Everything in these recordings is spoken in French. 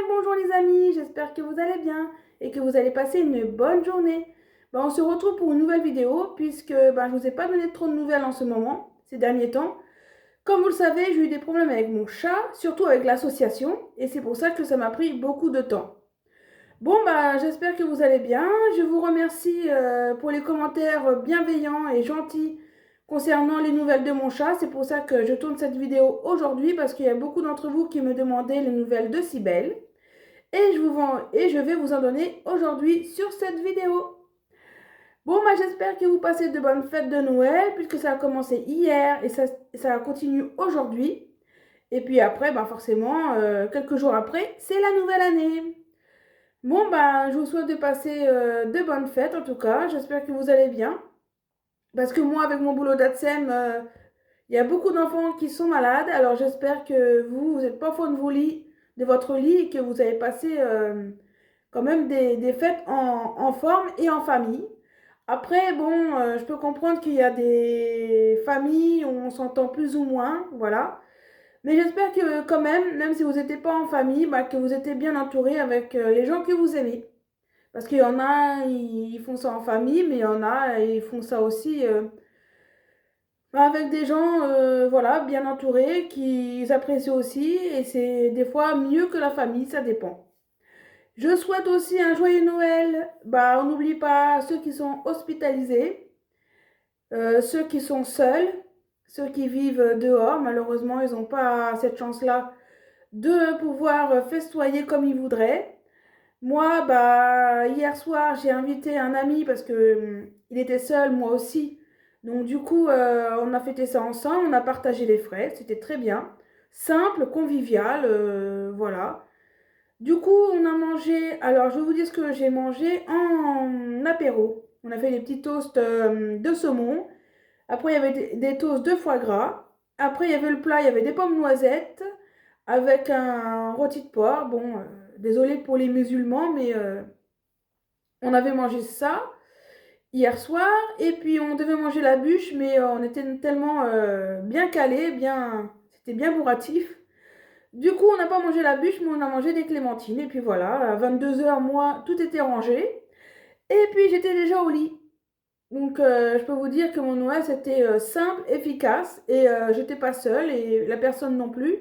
le bonjour les amis, j'espère que vous allez bien et que vous allez passer une bonne journée. On se retrouve pour une nouvelle vidéo puisque je ne vous ai pas donné trop de nouvelles en ce moment, ces derniers temps. Comme vous le savez, j'ai eu des problèmes avec mon chat, surtout avec l'association, et c'est pour ça que ça m'a pris beaucoup de temps. J'espère que vous allez bien. Je vous remercie pour les commentaires bienveillants et gentils concernant les nouvelles de mon chat. C'est pour ça que je tourne cette vidéo aujourd'hui parce qu'il y a beaucoup d'entre vous qui me demandaient les nouvelles de Cybèle. Et je vais vous en donner aujourd'hui sur cette vidéo. J'espère que vous passez de bonnes fêtes de Noël puisque ça a commencé hier et ça continue aujourd'hui. Et puis après, forcément, quelques jours après, c'est la nouvelle année. Je vous souhaite de passer de bonnes fêtes en tout cas. J'espère que vous allez bien. Parce que moi, avec mon boulot d'ATSEM, il y a beaucoup d'enfants qui sont malades. Alors j'espère que vous n'êtes pas fond de votre lit et que vous avez passé quand même des fêtes en forme et en famille. Après, je peux comprendre qu'il y a des familles où on s'entend plus ou moins, voilà. Mais j'espère que quand même si vous n'étiez pas en famille, que vous étiez bien entouré avec les gens que vous aimez. Parce qu'il y en a, ils font ça en famille, mais il y en a, ils font ça aussi avec des gens voilà, bien entourés, qui apprécient aussi. Et c'est des fois mieux que la famille, ça dépend. Je souhaite aussi un joyeux Noël. On n'oublie pas ceux qui sont hospitalisés, ceux qui sont seuls, ceux qui vivent dehors. Malheureusement, ils n'ont pas cette chance-là de pouvoir festoyer comme ils voudraient. Moi, hier soir, j'ai invité un ami parce que il était seul, moi aussi. Donc du coup, on a fêté ça ensemble, on a partagé les frais, c'était très bien. Simple, convivial, voilà. Du coup, on a mangé, alors je vais vous dire ce que j'ai mangé en apéro. On a fait des petits toasts de saumon. Après, il y avait des toasts de foie gras. Après, il y avait le plat, il y avait des pommes noisettes avec un rôti de porc. Désolé pour les musulmans, mais on avait mangé ça hier soir. Et puis, on devait manger la bûche, mais on était tellement bien calés, c'était bien bourratif. Du coup, on n'a pas mangé la bûche, mais on a mangé des clémentines. Et puis voilà, à 22 h, moi, tout était rangé. Et puis, j'étais déjà au lit. Donc, je peux vous dire que mon Noël, c'était simple, efficace. Et j'étais pas seule et la personne non plus.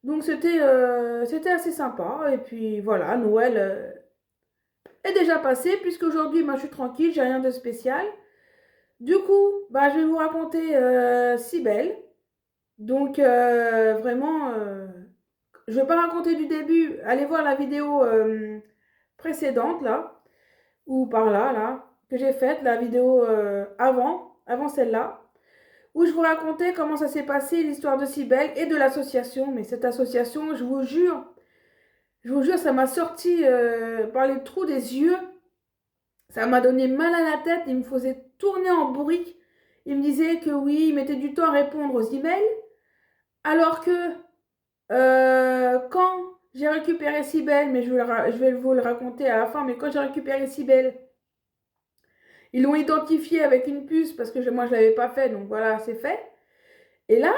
Donc, c'était assez sympa. Et puis, voilà, Noël est déjà passé. Puisqu'aujourd'hui, je suis tranquille, j'ai rien de spécial. Du coup, je vais vous raconter Cybèle. Donc, vraiment... je ne vais pas raconter du début. Allez voir la vidéo précédente, là, ou par là, que j'ai faite, la vidéo avant celle-là, où je vous racontais comment ça s'est passé, l'histoire de Cybèle et de l'association. Mais cette association, je vous jure, ça m'a sorti par les trous des yeux. Ça m'a donné mal à la tête. Il me faisait tourner en bourrique. Il me disait que oui, il mettait du temps à répondre aux emails, alors que quand j'ai récupéré Cybèle, mais je vais vous le raconter à la fin, mais quand j'ai récupéré Cybèle, ils l'ont identifié avec une puce parce que moi je ne l'avais pas fait, donc voilà, c'est fait. Et là,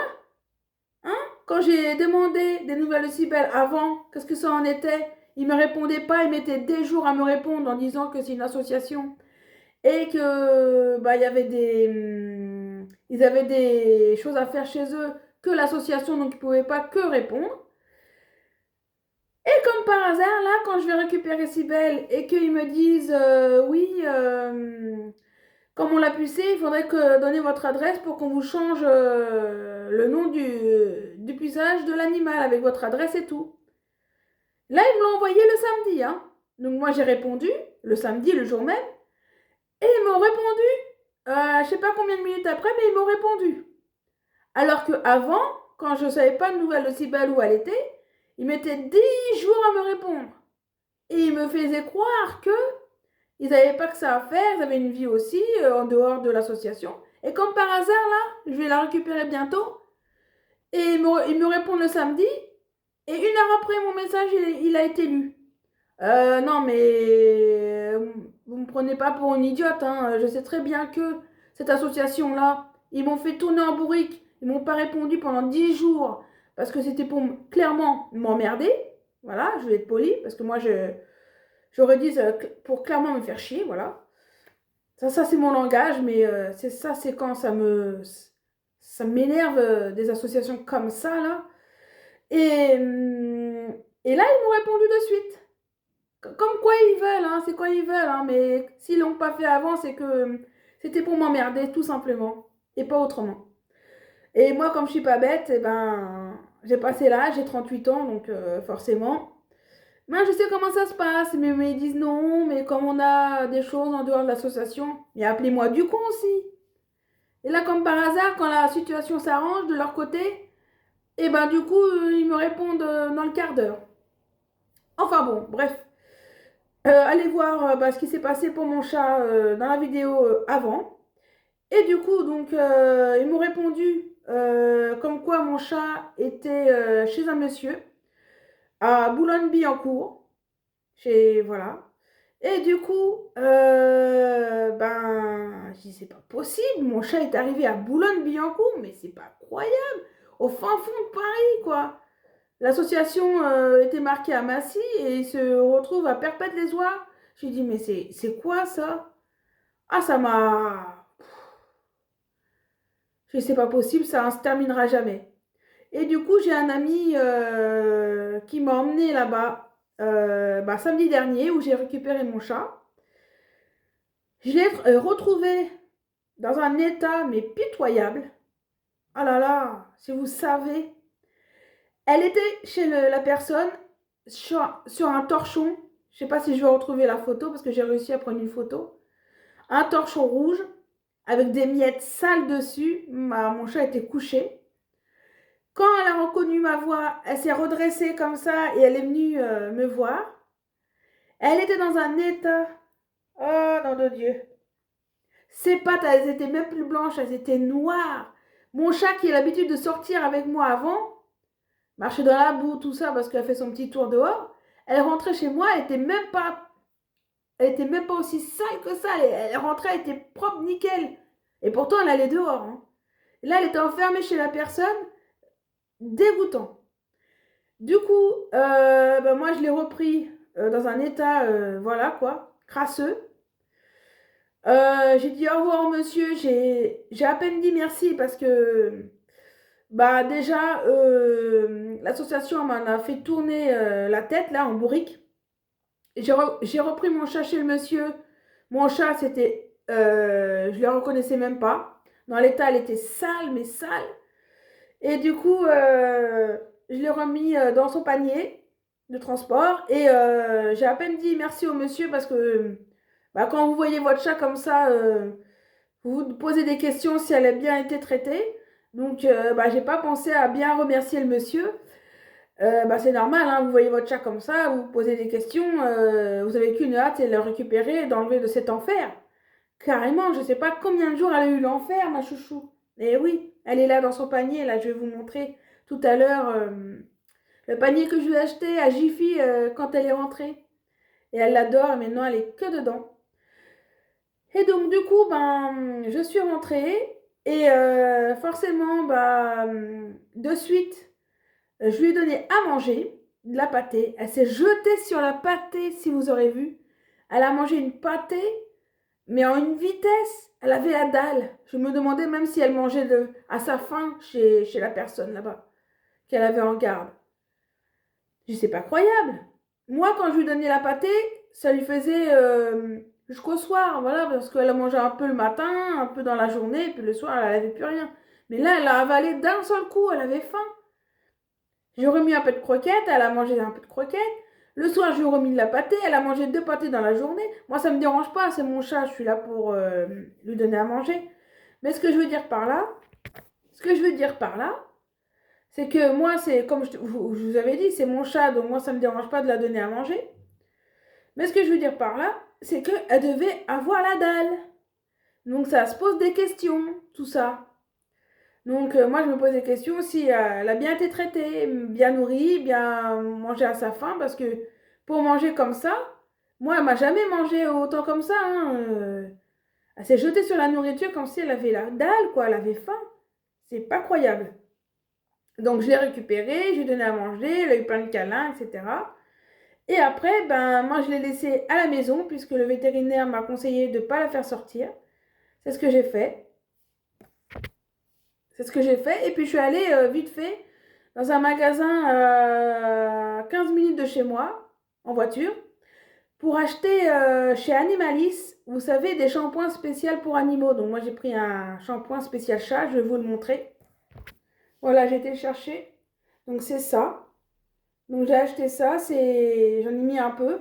quand j'ai demandé des nouvelles de Cybèle avant, qu'est-ce que ça en était, ils ne me répondaient pas, ils mettaient des jours à me répondre en disant que c'est une association et que il y avait ils avaient des choses à faire chez eux que l'association, donc ils ne pouvaient pas que répondre. Et comme par hasard, là, quand je vais récupérer Cybèle et qu'ils me disent oui, comme on l'a pucé, il faudrait que donner votre adresse pour qu'on vous change le nom du puçage de l'animal avec votre adresse et tout. Là, ils me l'ont envoyé le samedi, hein. Donc moi, j'ai répondu le samedi, le jour même, et ils m'ont répondu, je sais pas combien de minutes après, mais ils m'ont répondu. Alors qu'avant, quand je ne savais pas de nouvelles de Cybèle où elle était, ils mettaient 10 jours à me répondre. Et ils me faisaient croire que ils n'avaient pas que ça à faire, ils avaient une vie aussi en dehors de l'association. Et comme par hasard, là, je vais la récupérer bientôt. Et ils me répondent le samedi. Et 1 heure après, mon message, il a été lu. Non, mais vous ne me prenez pas pour une idiote. Hein. Je sais très bien que cette association-là, ils m'ont fait tourner en bourrique. Ils m'ont pas répondu pendant 10 jours. Parce que c'était pour clairement m'emmerder. Voilà, je vais être polie parce que moi, j'aurais dit pour clairement me faire chier, voilà. Ça c'est mon langage, mais c'est quand ça m'énerve des associations comme ça, là. Et, et là, ils m'ont répondu de suite. Comme quoi ils veulent, hein, c'est quoi ils veulent, hein, mais s'ils l'ont pas fait avant, c'est que c'était pour m'emmerder, tout simplement, et pas autrement. Et moi, comme je suis pas bête, eh ben, j'ai passé l'âge, j'ai 38 ans, donc forcément. Moi, je sais comment ça se passe, mais ils disent non, mais comme on a des choses en dehors de l'association, mais appelez-moi du con aussi. Et là, comme par hasard, quand la situation s'arrange de leur côté, et ben du coup, ils me répondent dans le quart d'heure. Enfin bon, bref. Allez voir bah, ce qui s'est passé pour mon chat dans la vidéo avant. Et du coup, donc, ils m'ont répondu comme quoi mon chat était chez un monsieur à Boulogne-Billancourt. Voilà. Et du coup, ben, je dis, c'est pas possible, mon chat est arrivé à Boulogne-Billancourt, mais c'est pas croyable, au fin fond de Paris, quoi. L'association était marquée à Massy et il se retrouve à Perpète-les-Oies. J'ai dit, mais c'est quoi ça? Ah, ça m'a... Je sais pas possible, ça ne se terminera jamais. Et du coup, j'ai un ami qui m'a emmené là-bas bah, samedi dernier où j'ai récupéré mon chat. Je l'ai retrouvé dans un état mais pitoyable. Ah là là, si vous savez, elle était chez la personne sur un torchon. Je sais pas si je vais retrouver la photo parce que j'ai réussi à prendre une photo. Un torchon rouge avec des miettes sales dessus. Mon chat était couché. Quand elle a reconnu ma voix, elle s'est redressée comme ça et elle est venue me voir. Elle était dans un état. Oh nom de Dieu. Ses pattes, elles étaient même plus blanches, elles étaient noires. Mon chat qui a l'habitude de sortir avec moi avant, marcher dans la boue, tout ça, parce qu'elle a fait son petit tour dehors, elle rentrait chez moi, elle était même pas aussi sale que ça. Elle rentrait, elle était propre, nickel. Et pourtant, elle allait dehors. Hein. Et là, elle était enfermée chez la personne, dégoûtant. Du coup, ben moi, je l'ai repris dans un état, voilà quoi, crasseux. J'ai dit au revoir monsieur, j'ai à peine dit merci parce que bah déjà l'association m'en a fait tourner la tête là en bourrique. J'ai repris mon chat chez le monsieur. Mon chat c'était je le reconnaissais même pas. Dans l'état elle était sale mais sale. Et du coup je l'ai remis dans son panier de transport et j'ai à peine dit merci au monsieur parce que bah, quand vous voyez votre chat comme ça vous vous posez des questions si elle a bien été traitée. Donc, bah, j'ai pas pensé à bien remercier le monsieur. Bah, c'est normal, hein, vous voyez votre chat comme ça, vous vous posez des questions, vous avez qu'une hâte, c'est de le récupérer et d'enlever de cet enfer. Carrément, je sais pas combien de jours elle a eu l'enfer, ma chouchou. Et oui, elle est là dans son panier, là, je vais vous montrer tout à l'heure le panier que je lui ai acheté à Jiffy quand elle est rentrée. Et elle l'adore, et maintenant elle est que dedans. Et donc, du coup, ben, je suis rentrée et forcément, bah, de suite, je lui ai donné à manger de la pâtée. Elle s'est jetée sur la pâtée, si vous aurez vu. Elle a mangé une pâtée, mais en une vitesse. Elle avait la dalle. Je me demandais même si elle mangeait à sa faim chez la personne là-bas, qu'elle avait en garde. Je dis, c'est pas croyable. Moi, quand je lui donnais la pâtée, ça lui faisait jusqu'au soir, voilà, parce qu'elle a mangé un peu le matin, un peu dans la journée, et puis le soir, elle n'avait plus rien. Mais là, elle a avalé d'un seul coup, elle avait faim. J'ai remis un peu de croquettes, elle a mangé un peu de croquettes. Le soir, je lui ai remis de la pâtée, elle a mangé 2 pâtés dans la journée. Moi, ça ne me dérange pas, c'est mon chat, je suis là pour lui donner à manger. Mais ce que je veux dire par là, c'est que moi, c'est comme je vous avais dit, c'est mon chat, donc moi, ça ne me dérange pas de la donner à manger. Mais ce que je veux dire par là, c'est qu'elle devait avoir la dalle. Donc ça se pose des questions, tout ça. Donc moi, je me pose des questions si elle a bien été traitée, bien nourrie, bien mangée à sa faim, parce que pour manger comme ça, moi, elle m'a jamais mangé autant comme ça. Hein. Elle s'est jetée sur la nourriture comme si elle avait la dalle, quoi, elle avait faim. C'est pas croyable. Donc je l'ai récupéré, je lui ai donné à manger, elle a eu plein de câlins, etc. Et après, ben, moi je l'ai laissée à la maison puisque le vétérinaire m'a conseillé de ne pas la faire sortir. C'est ce que j'ai fait. C'est ce que j'ai fait. Et puis je suis allée vite fait dans un magasin à 15 minutes de chez moi, en voiture, pour acheter chez Animalis, vous savez, des shampoings spéciaux pour animaux. Donc moi j'ai pris un shampoing spécial chat, je vais vous le montrer. Voilà, j'ai été le chercher. Donc c'est ça. Donc j'ai acheté ça, j'en ai mis un peu.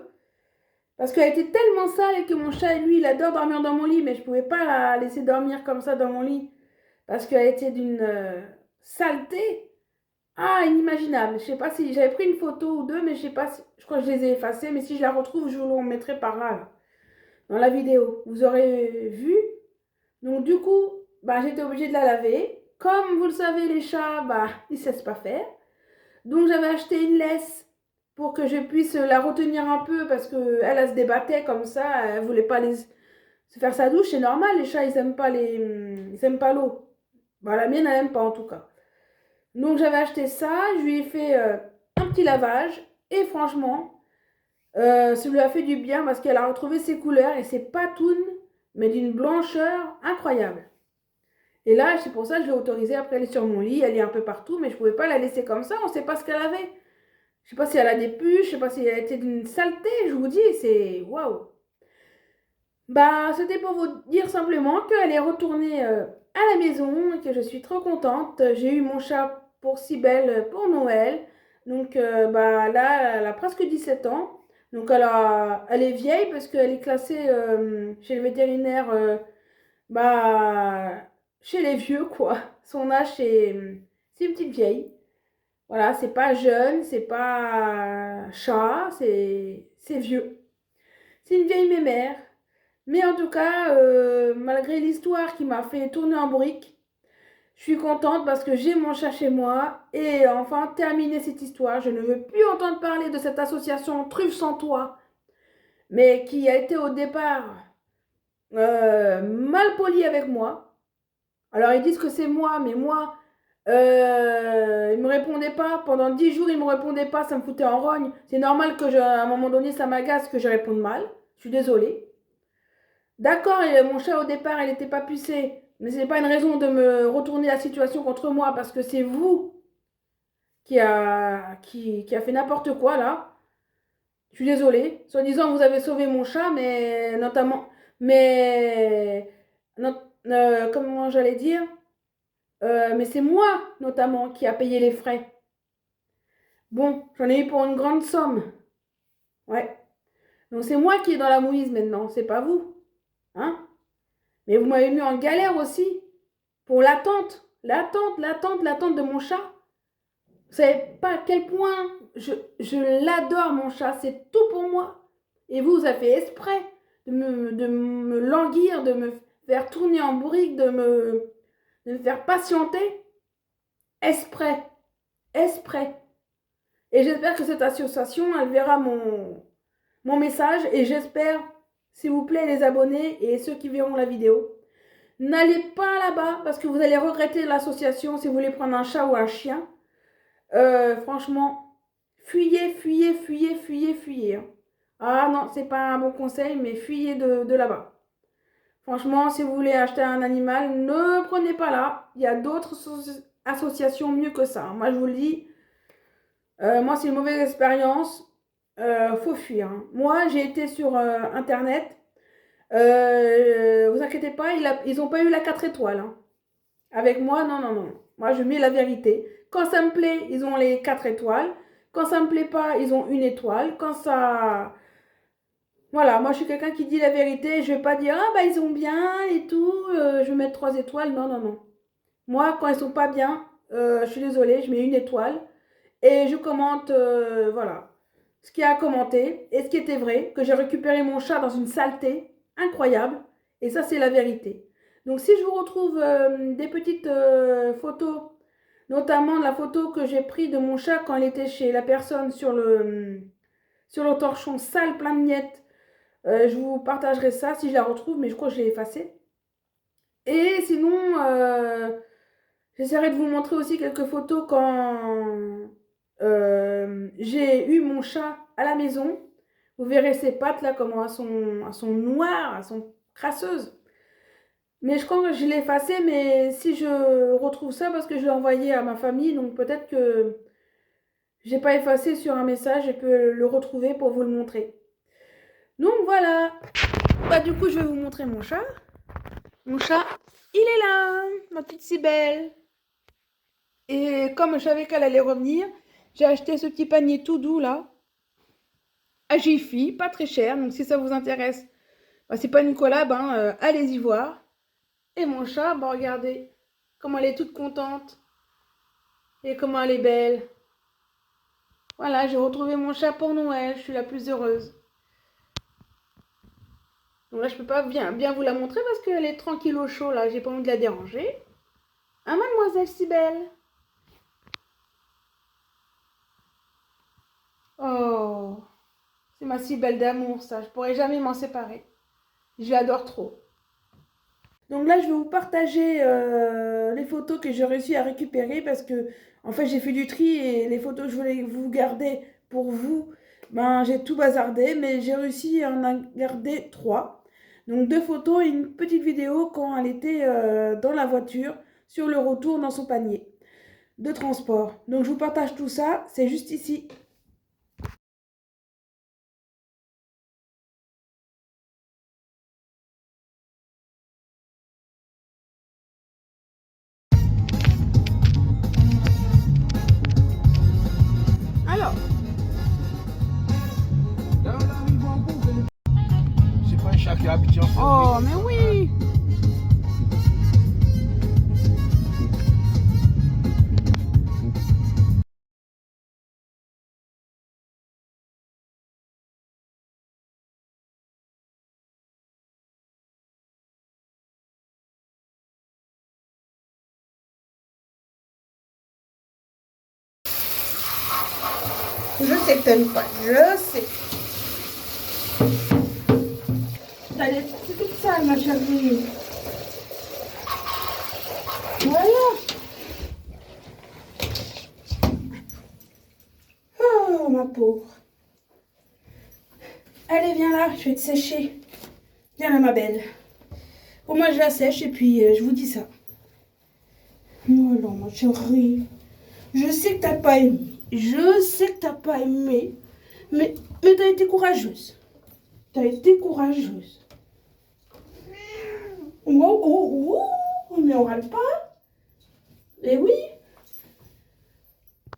Parce qu'elle était tellement sale et que mon chat, lui, il adore dormir dans mon lit, mais je pouvais pas la laisser dormir comme ça dans mon lit. Parce qu'elle était d'une saleté. Ah, inimaginable. Je sais pas si j'avais pris une photo ou deux, mais je sais pas si, je crois que je les ai effacées, mais si je la retrouve, je vous la mettrai par là, dans la vidéo. Vous aurez vu. Donc du coup, bah, j'étais obligée de la laver. Comme vous le savez, les chats, bah, ils ne cessent pas faire. Donc j'avais acheté une laisse pour que je puisse la retenir un peu parce que elle se débattait comme ça, elle voulait pas se faire sa douche, c'est normal, les chats ils aiment pas l'eau. Bah, la mienne elle aime pas en tout cas. Donc j'avais acheté ça, je lui ai fait un petit lavage et franchement, ça lui a fait du bien parce qu'elle a retrouvé ses couleurs et ses patounes, mais d'une blancheur incroyable. Et là, c'est pour ça que je l'ai autorisée. Après, elle est sur mon lit, elle est un peu partout, mais je ne pouvais pas la laisser comme ça, on ne sait pas ce qu'elle avait. Je sais pas si elle a des puces, je sais pas si elle était d'une saleté, je vous dis, c'est waouh. Bah, c'était pour vous dire simplement qu'elle est retournée à la maison et que je suis trop contente. J'ai eu mon chat pour Cybèle pour Noël. Donc, bah, là, elle a presque 17 ans. Donc, elle est vieille parce qu'elle est classée chez le vétérinaire, bah, chez les vieux, quoi. Son âge, c'est une petite vieille. Voilà, c'est pas jeune, c'est pas chat, c'est vieux. C'est une vieille mémère. Mais en tout cas, malgré l'histoire qui m'a fait tourner en bourrique, je suis contente parce que j'ai mon chat chez moi et enfin terminer cette histoire. Je ne veux plus entendre parler de cette association Truffe sans toit, mais qui a été au départ mal polie avec moi. Alors ils disent que c'est moi, mais moi, il me répondait pas. Pendant 10 jours, il me répondait pas, ça me foutait en rogne. C'est normal que à un moment donné, ça m'agace que je réponde mal. Je suis désolée. D'accord, mon chat au départ, il n'était pas pucé. Mais ce n'est pas une raison de me retourner la situation contre moi parce que c'est vous qui a fait n'importe quoi là. Je suis désolée. Soi-disant, vous avez sauvé mon chat, mais notamment. Mais. Comment j'allais dire? Mais c'est moi, notamment, qui a payé les frais. Bon, j'en ai eu pour une grande somme. Ouais. Donc c'est moi qui est dans la mouise maintenant, c'est pas vous. Hein? Mais vous m'avez mis en galère aussi pour l'attente. L'attente de mon chat. Vous savez pas à quel point je l'adore, mon chat. C'est tout pour moi. Et vous avez fait exprès de me languir, de me faire tourner en bourrique, de me faire patienter. Exprès. Exprès. Et j'espère que cette association, elle verra mon message. Et j'espère, s'il vous plaît, les abonnés et ceux qui verront la vidéo, n'allez pas là-bas parce que vous allez regretter l'association si vous voulez prendre un chat ou un chien. Franchement, fuyez, fuyez, fuyez, fuyez, fuyez. Hein. Ah non, c'est pas un bon conseil, mais fuyez de là-bas. Franchement, si vous voulez acheter un animal, ne prenez pas là. Il y a d'autres associations mieux que ça. Moi, je vous le dis, moi, c'est une mauvaise expérience. Faut fuir. Hein. Moi, j'ai été sur Internet. Vous inquiétez pas, ils n'ont pas eu la 4 étoiles. Hein. Avec moi, non, non, non. Moi, je mets la vérité. Quand ça me plaît, ils ont les 4 étoiles. Quand ça me plaît pas, ils ont une étoile. Quand ça... Voilà, moi, je suis quelqu'un qui dit la vérité. Je vais pas dire, ah, bah, ils ont bien et tout. Je vais mettre 3 étoiles. Non, non, non. Moi, quand ils sont pas bien, je suis désolée, je mets une étoile. Et je commente, voilà, ce qu'il y a à commenter. Et ce qui était vrai, que j'ai récupéré mon chat dans une saleté incroyable. Et ça, c'est la vérité. Donc, si je vous retrouve des petites photos, notamment la photo que j'ai prise de mon chat quand il était chez la personne sur le torchon sale, plein de miettes, je vous partagerai ça si je la retrouve, mais je crois que je l'ai effacée. Et sinon, J'essaierai de vous montrer aussi quelques photos quand j'ai eu mon chat à la maison. Vous verrez ses pattes là, comment elles sont noires, elles sont crasseuses. Mais je crois que je l'ai effacé, mais si je retrouve ça, parce que je l'ai envoyé à ma famille, donc peut-être que j'ai pas effacé sur un message, je peux le retrouver pour vous le montrer. Donc voilà. Bah du coup, je vais vous montrer mon chat. Mon chat, il est là, ma petite Cybèle. Et comme je savais qu'elle allait revenir, j'ai acheté ce petit panier tout doux là, à Jiffy, pas très cher. Donc si ça vous intéresse, bah, c'est pas Nicolas, ben allez-y voir. Et mon chat, bah regardez, comment elle est toute contente. Et comment elle est belle. Voilà, j'ai retrouvé mon chat pour Noël, je suis la plus heureuse. Donc là, je peux pas bien vous la montrer parce qu'elle est tranquille au chaud là, j'ai pas envie de la déranger. Hein, mademoiselle Cybèle? Oh, c'est ma Cybèle d'amour ça, je pourrais jamais m'en séparer. Je l'adore trop. Donc là, je vais vous partager les photos que j'ai réussi à récupérer parce que, en fait, j'ai fait du tri et les photos que je voulais vous garder pour vous, ben, j'ai tout bazardé, mais j'ai réussi à en garder 3. Donc 2 photos et une petite vidéo quand elle était dans la voiture, sur le retour dans son panier de transport. Donc je vous partage tout ça, c'est juste ici. Alors, C'est pas un chat qui habite en oh, mais oui! Je sais que t'aimes pas, je sais. Allez, c'est toute sale, ma chérie. Voilà. Oh, ma pauvre. Allez, viens là, je vais te sécher. Viens là, ma belle. Pour moi, je la sèche et puis je vous dis ça. Voilà, ma chérie. Je sais que t'as pas aimé. Je sais que t'as pas aimé. Mais t'as été courageuse. T'as été courageuse. Oh, oh, oh. Mais on râle pas. Eh oui.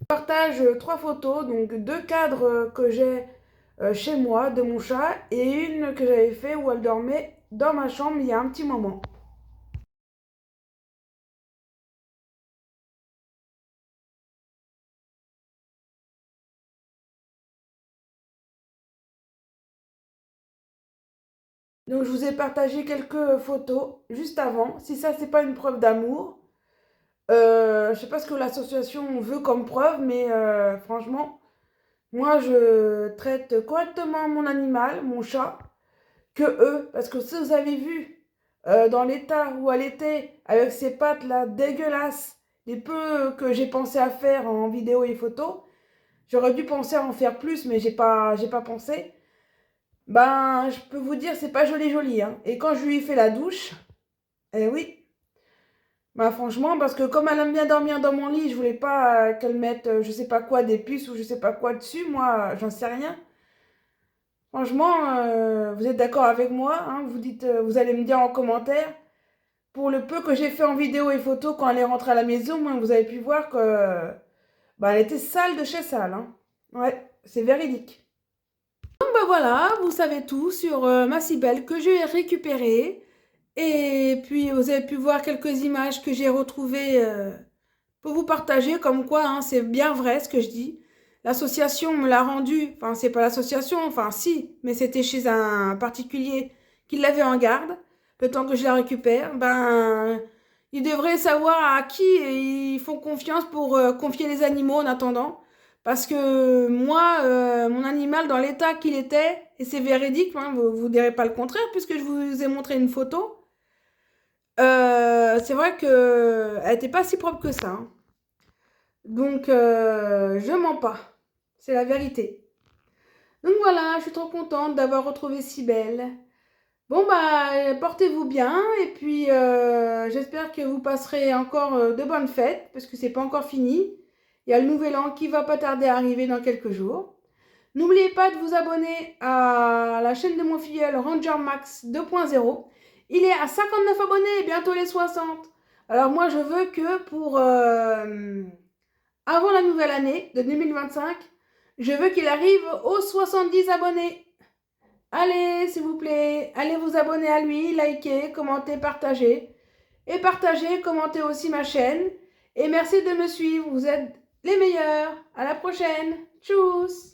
Je partage 3 photos, donc 2 cadres que j'ai chez moi de mon chat et une que j'avais fait où elle dormait dans ma chambre il y a un petit moment. Donc je vous ai partagé quelques photos juste avant. Si ça c'est pas une preuve d'amour, je sais pas ce que l'association veut comme preuve, mais franchement, moi je traite correctement mon animal, mon chat, que eux. Parce que si vous avez vu dans l'état où elle était, avec ses pattes là dégueulasses, les peu que j'ai pensé à faire en vidéo et photo, j'aurais dû penser à en faire plus, mais j'ai pas pensé. Ben, je peux vous dire, c'est pas joli joli, hein. Et quand je lui ai fait la douche, eh oui, bah franchement, parce que comme elle aime bien dormir dans mon lit, je voulais pas qu'elle mette je sais pas quoi, des puces ou je sais pas quoi dessus, moi, j'en sais rien. Franchement, vous êtes d'accord avec moi, hein, vous dites, vous allez me dire en commentaire. Pour le peu que j'ai fait en vidéo et photo quand elle est rentrée à la maison, moi, vous avez pu voir que bah, elle était sale de chez sale, hein. Ouais, c'est véridique. Donc bah voilà, vous savez tout sur ma Cybèle que j'ai récupérée. Et puis vous avez pu voir quelques images que j'ai retrouvées pour vous partager, comme quoi hein, c'est bien vrai ce que je dis. L'association me l'a rendu, enfin c'est pas l'association, enfin si, mais c'était chez un particulier qui l'avait en garde. Le temps que je la récupère, ben ils devraient savoir à qui ils font confiance pour confier les animaux en attendant. Parce que moi, mon animal dans l'état qu'il était, et c'est véridique, hein, vous ne direz pas le contraire puisque je vous ai montré une photo, c'est vrai que elle n'était pas si propre que ça, hein. Donc, je mens pas. C'est la vérité. Donc voilà, je suis trop contente d'avoir retrouvé Cybèle. Bon, bah, portez-vous bien. Et puis, j'espère que vous passerez encore de bonnes fêtes, parce que c'est pas encore fini. Il y a le nouvel an qui va pas tarder à arriver dans quelques jours. N'oubliez pas de vous abonner à la chaîne de mon filleul Ranger Max 2.0. Il est à 59 abonnés, bientôt les 60. Alors moi, je veux que pour avant la nouvelle année de 2025, je veux qu'il arrive aux 70 abonnés. Allez, s'il vous plaît, allez vous abonner à lui, likez, commentez, partagez. Et partagez, commentez aussi ma chaîne. Et merci de me suivre, vous êtes les meilleurs. À la prochaine. Tchuss.